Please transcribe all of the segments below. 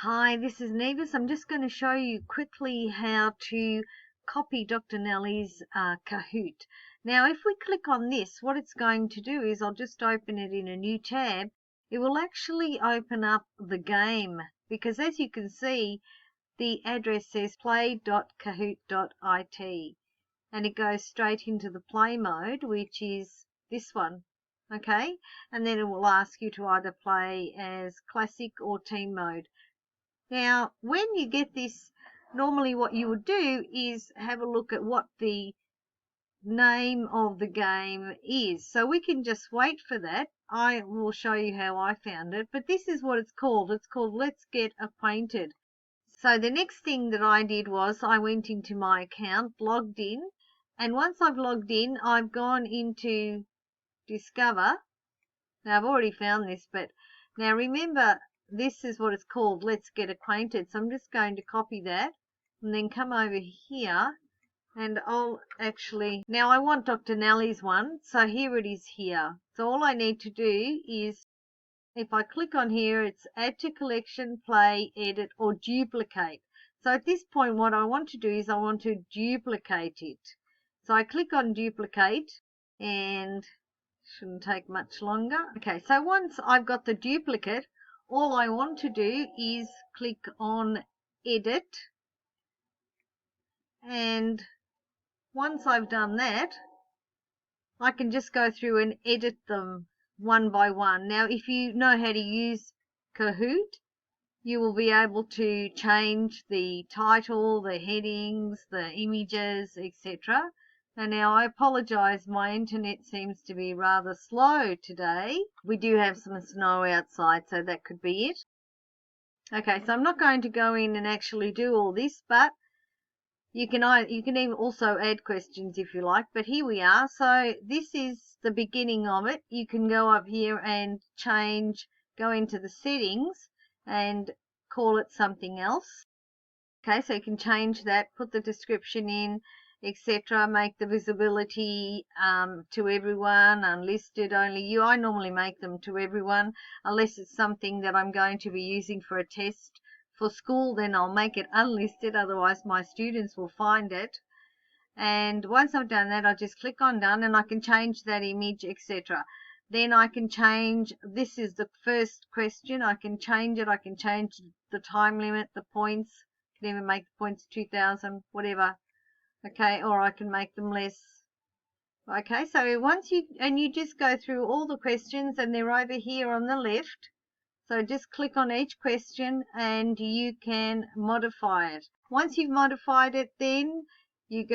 Hi, this is Nevis. I'm just going to show you quickly how to copy Dr. Nellie's Kahoot. Now, if we click on this, what it's going to do is I'll just open it in a new tab. It will actually open up the game because, as you can see, the address says play.kahoot.it and it goes straight into the play mode, which is this one. Okay, and then it will ask you to either play as classic or team mode. Now, when you get this, normally what you would do is have a look at what the name of the game is. So we can just wait for that. I will show you how I found it, but this is what it's called. It's called Let's Get Acquainted. So the next thing that I did was I went into my account, logged in, and once I've logged in, I've gone into Discover. Now, I've already found this, but now remember, this is what it's called, Let's Get Acquainted. So I'm just going to copy that and then come over here and I'll actually, now I want Dr. Nellie's one, so here it is here. So all I need to do is, if I click on here, it's add to collection, play, edit, or duplicate. So at this point, what I want to do is I want to duplicate it. So I click on duplicate and shouldn't take much longer. Okay, so once I've got the duplicate, all I want to do is click on edit, and once I've done that, I can just go through and edit them one by one. Now, if you know how to use Kahoot, you will be able to change the title, the headings, the images, etc. And now I apologize, my internet seems to be rather slow today. We do have some snow outside, so that could be it. Okay, so I'm not going to go in and actually do all this, but you can even also add questions if you like, but here we are. So this is the beginning of it. You can go up here and change, go into the settings and call it something else. Okay, so you can change that, put the description in, etc. Make the visibility to everyone, unlisted, only you. I normally make them to everyone, unless it's something that I'm going to be using for a test for school, then I'll make it unlisted, otherwise my students will find it. And once I've done that, I just click on done and I can change that image, etc. Then I can change, this is the first question, I can change it, I can change the time limit, the points, can even make the points 2000, whatever. Okay, or I can make them less. Okay, so once you just go through all the questions and they're over here on the left. So just click on each question and you can modify it. Once you've modified it, then you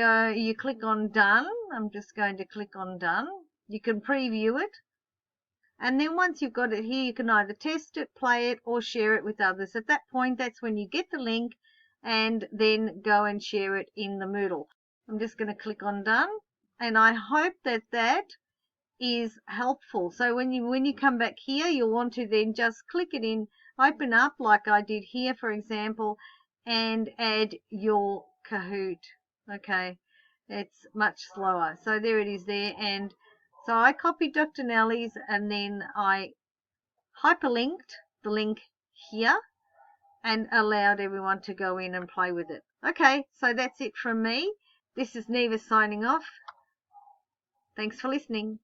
click on done. I'm just going to click on done. You can preview it. And then once you've got it here, you can either test it, play it, or share it with others. At that point, that's when you get the link and then go and share it in the Moodle. I'm just going to click on done, and I hope that that is helpful. So when you come back here, you'll want to then just click it in, open up like I did here, for example, and add your Kahoot. Okay, it's much slower. So there it is there, and so I copied Dr. Nellie's and then I hyperlinked the link here and allowed everyone to go in and play with it. Okay, so that's it from me. This is Neva signing off. Thanks for listening.